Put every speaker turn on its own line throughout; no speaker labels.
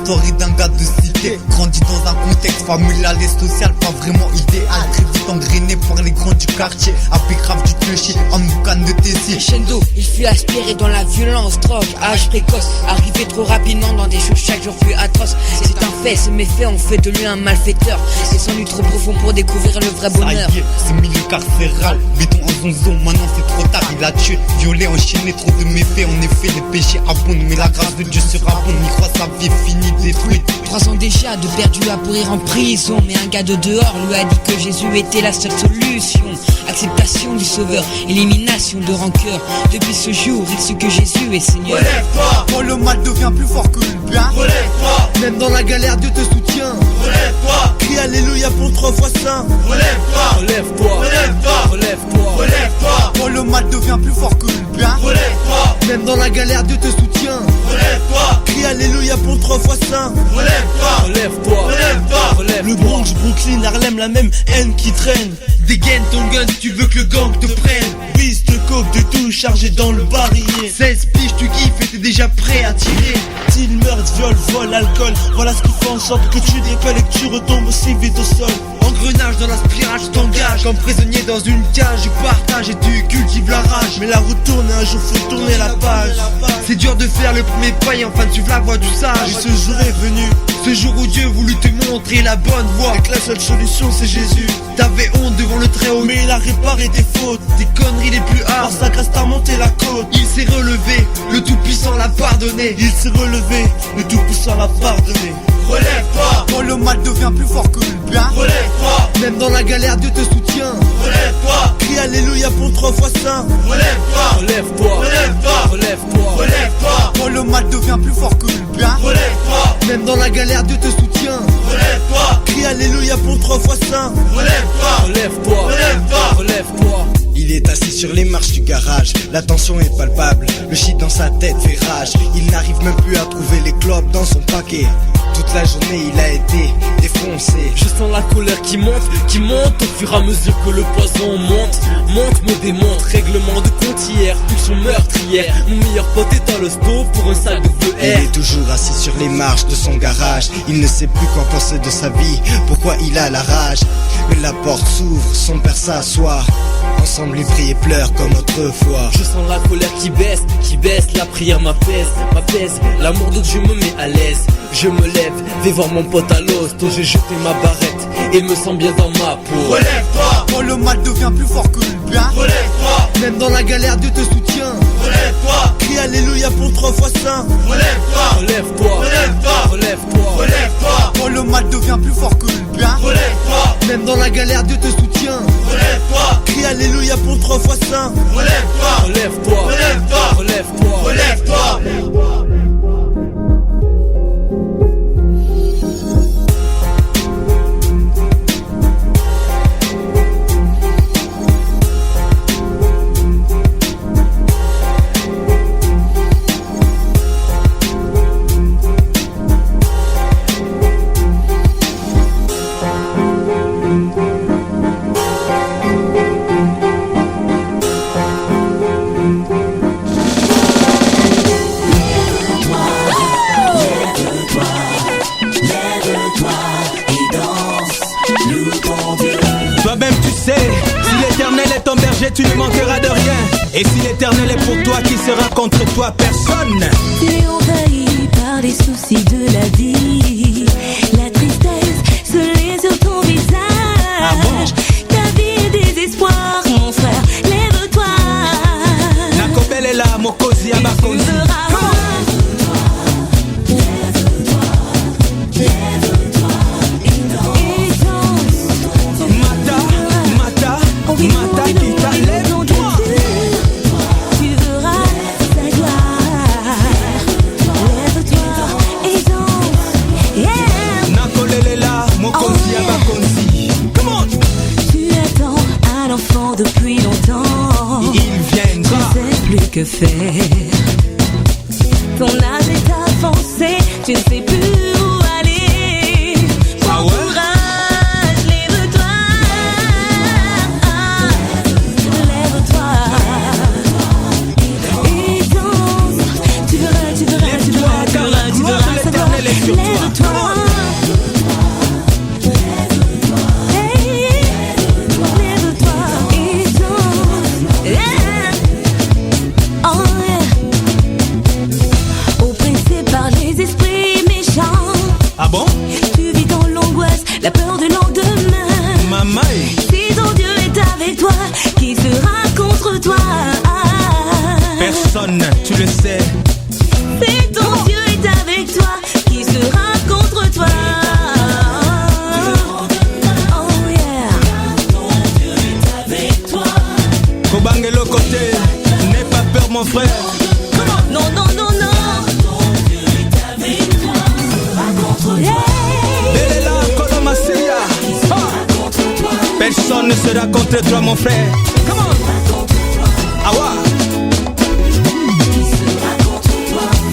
l'histoire d'un gars de cité, grandi dans un contexte familial et social pas vraiment idéal. Très vite engrainé par les grands du quartier, avec grave du clocher, en boucan de Tessie.
Crescendo, il fut aspiré dans la violence, drogue, âge précoce. Arrivé trop rapidement dans des choses chaque jour plus atroces. C'est un fait, ces méfaits ont fait de lui un malfaiteur. C'est sans lui trop profond pour découvrir le vrai bonheur.
Ça y est, ce milieu carcéral, béton en zonzon, maintenant c'est trop tard. Il a tué, violé, enchaîné, trop de méfaits. En effet, les péchés abondent, mais la grâce de Dieu surabonde. Il croit sa vie est finie, détruite.
3 ans déjà de perdu à pourrir en prison. Mais un gars de dehors lui a dit que Jésus était la seule solution. Acceptation du sauveur, élimination de rancœur. Depuis ce jour, il sut que Jésus est Seigneur.
Relève-toi,
quand le mal devient plus fort que le bien.
Relève-toi,
même dans la galère Dieu te soutient.
Relève-toi,
crie alléluia pour 3 fois saint.
Relève-toi,
relève-toi,
relève-toi,
relève-toi,
relève-toi.
Quand le mal devient plus fort que le bien.
Relève-toi,
même dans la galère Dieu te soutient.
Relève-toi,
crie alléluia pour 3 fois saint.
Relève-toi,
relève-toi,
relève-toi,
relève-toi. Le Bronx, Brooklyn, Harlem, la même haine qui traîne. Dégaine ton gun si tu veux que le gang te prenne. Piste, coke, de tout chargé dans le barillet. 16 piges, tu kiffes et t'es déjà prêt à tirer. Style, meurtre, viol, vol, alcool. Voilà ce qui fait en sorte que tu décolles et que tu retombes aussi vite au sol. Engrenage dans la spirale, tu t'engages comme prisonnier dans une cage. Tu partages et tu cultives la rage. Mais la route tourne et un jour faut tourner la page. C'est dur de faire le premier pas et enfin suivre la voie du sage. Et ce jour est venu, ce jour où Dieu voulut te montrer la bonne voie. Et que la seule solution c'est Jésus. T'avais honte devant le très haut, mais il a réparé tes fautes, tes conneries les plus hard. Par sa grâce t'as monté la côte. Il s'est relevé, le Tout-Puissant l'a pardonné. Il s'est relevé, le Tout-Puissant l'a pardonné.
Relève-toi,
quand le mal devient plus fort que le bien.
Relève-toi,
même dans la galère Dieu te soutient.
Relève-toi,
crie alléluia pour 3 fois saint.
Relève-toi,
relève-toi,
relève-toi,
relève-toi,
relève-toi.
Quand le mal devient plus fort que le bien.
Relève-toi,
même dans la galère Dieu te soutient.
Relève-toi,
crie alléluia pour 3 fois saint.
Relève-toi,
relève-toi,
relève-toi,
relève-toi.
Il est assis sur les marches du garage, la tension est palpable, le shit dans sa tête fait rage. Il n'arrive même plus à trouver les clopes dans son paquet. Toute la journée il a été défoncé.
Je sens la colère qui monte au fur et à mesure que le poison monte, me démonte, règlement de compte hier, pulsion meurtrière. Mon meilleur pote est dans le stove pour un sac de feu
Il est toujours assis sur les marches de son garage. Il ne sait plus quoi penser de sa vie, pourquoi il a la rage. Mais la porte s'ouvre, son père s'assoit. Ensemble ils prient et pleurent comme autrefois.
Je sens la colère qui baisse, la prière m'apaise, l'amour de Dieu me met à l'aise. Je me lève, vais voir mon pote à l'hosto, j'ai jeté ma barrette et me sens bien dans ma peau.
Relève-toi,
quand le mal devient plus fort que le bien.
Relève-toi,
même dans la galère Dieu te soutient.
Relève-toi,
crie alléluia pour 3 fois saint.
Relève-toi,
relève-toi,
relève-toi,
relève-toi,
relève-toi.
Quand le mal devient plus fort que le bien.
Relève-toi,
même dans la galère Dieu te soutient.
Relève-toi,
crie alléluia pour 3 fois saint.
Relève-toi,
relève-toi,
relève-toi,
relève-toi,
relève-toi.
Tu ne manqueras de rien. Et si l'éternel est pour toi, qui sera contre toi? Personne.
Tu es envahi par les soucis de la vie. La tristesse se lit sur ton visage.
Ah bon?
Ta vie est désespoir, mon frère, lève-toi.
Nakobel est là, Mokosi Abakosi. Mata Kita, lève-toi.
Tu verras sa gloire. Lève-toi et danse. Yeah.
Nakolelela, Mokosi Abakosi. Come on.
Tu attends un enfant depuis longtemps.
Il viendra.
Tu sais plus que faire. Ton âge est avancé. Tu ne sais plus où aller. Prends courage, lève-toi. Lève-toi et danse. Tu verras sa gloire.
L'éternel est sur toi. sera contre toi mon frère? Come on. Ah ouais.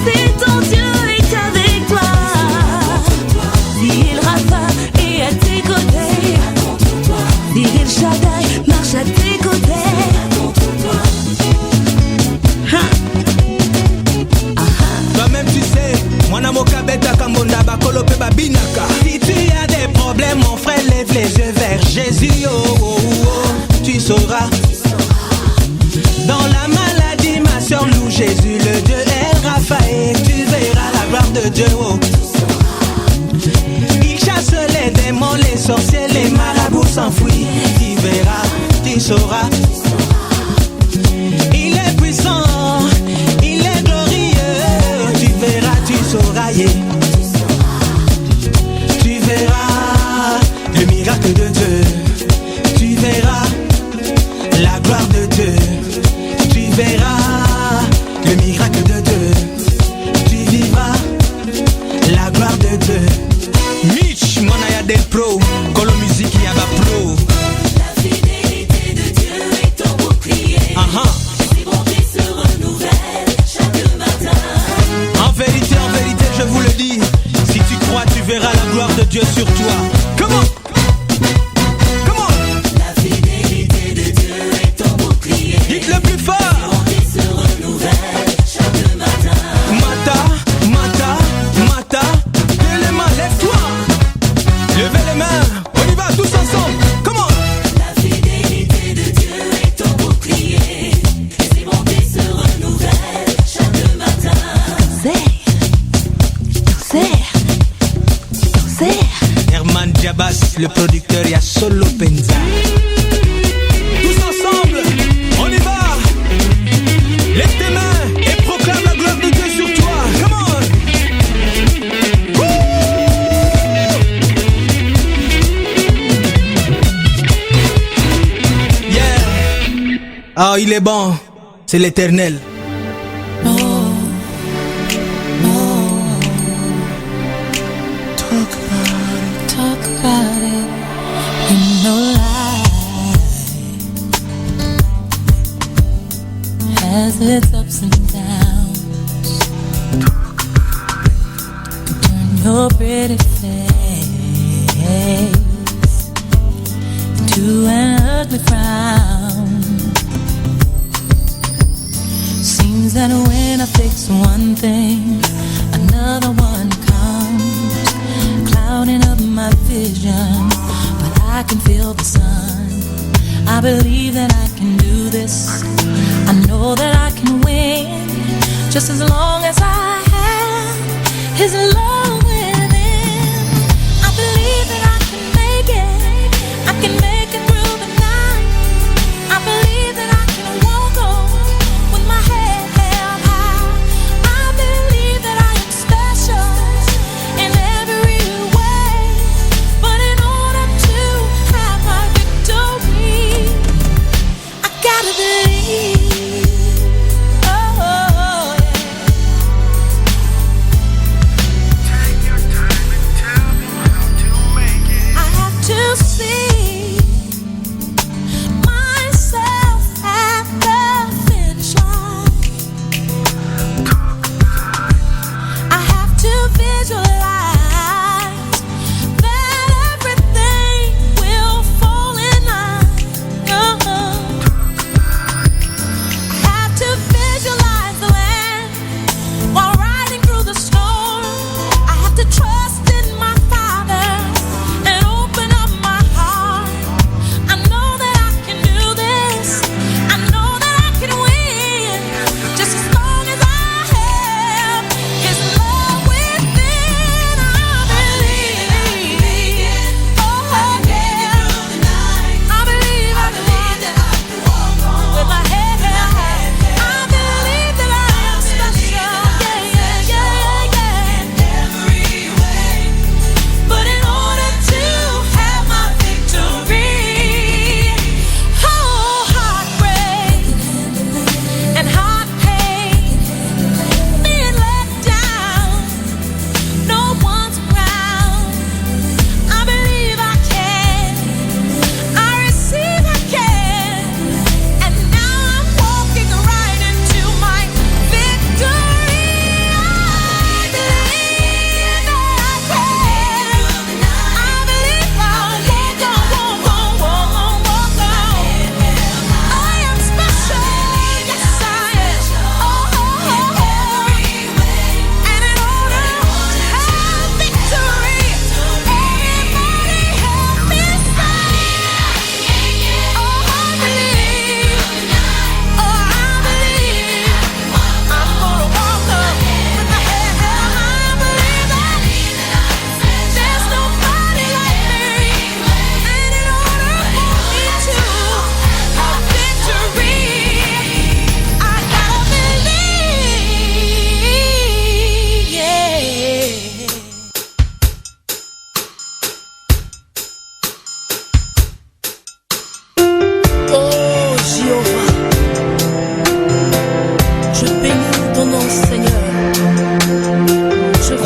Si ton Dieu est avec toi, si il Rapha est à tes côtés, si il Shaddai marche à tes côtés,
toi-même tu sais, mon amour kabeta kambonda bakolo pe babinaka. Si tu as des problèmes mon frère, lève les yeux vers Jésus, oh, oh, oh. Tu sauras. Dans la maladie ma soeur loue Jésus, le Dieu El Raphaël, tu verras la gloire de Dieu, oh. Il chasse les démons, les sorciers, les marabouts s'enfuient. Tu verras, tu sauras. Il est puissant, il est glorieux. Tu verras, tu sauras, yeah. Tu verras le miracle de Dieu. Tu verras la gloire de Dieu. Tu verras le miracle de Dieu. Tu vivras la gloire de Dieu. Mitch, Monaya del Pro, Colo Music Yaba Pro.
la fidélité de Dieu est ton bouclier. Ses bontés se renouvellent chaque matin.
En vérité, je vous le dis, si tu crois, tu verras la gloire de Dieu sur toi. Comment?
La fidélité de Dieu est ton bouclier.
Dites le plus fort.
Ses bontés se renouvellent chaque matin.
Mata, lève les mains, lève-toi. Levez les mains, on y va tous ensemble. Comment?
La fidélité de Dieu est ton bouclier. Ses bontés se renouvellent chaque matin.
Herman Jabas, le producteur, y a Solo Penza. Tous ensemble, on y va. Lève tes mains et proclame la gloire de Dieu sur toi. Come on. Woo! Yeah. Ah, il est bon, c'est l'Éternel.
Talk about it in no life. Has its ups and downs. Turn your pretty face into an ugly frown. Seems that when I fix one thing, another one comes, clouding up my vision. But I can feel the sun. I believe that I can do this. I know that I can win, just as long as I have His love within. I believe that I can make it. I can make it through the night. I believe that I can walk on with my head held high. I believe that I am special in every way. But in order to have my victory, I gotta believe. Oh, yeah.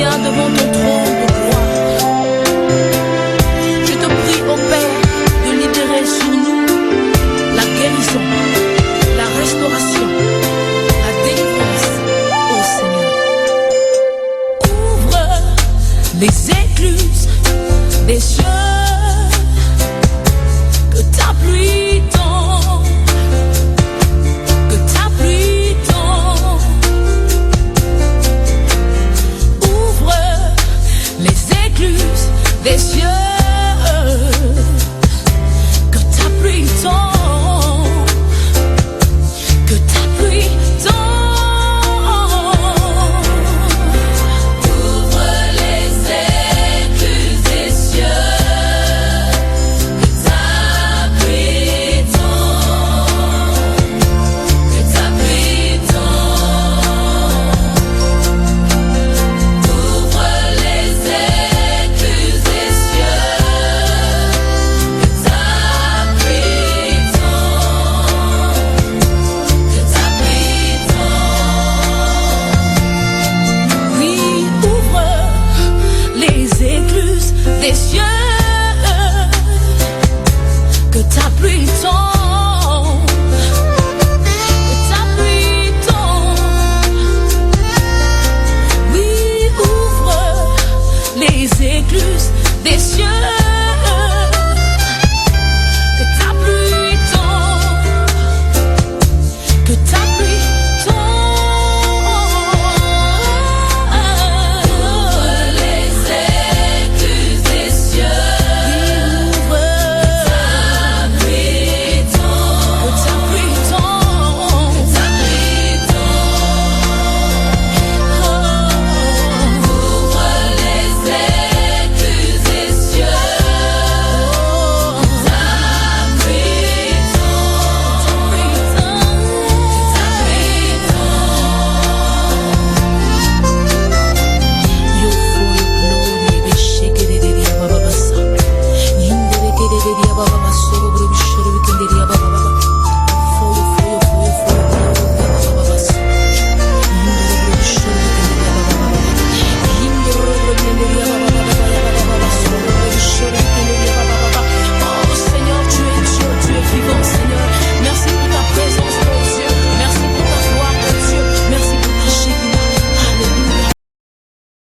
viens devant toi.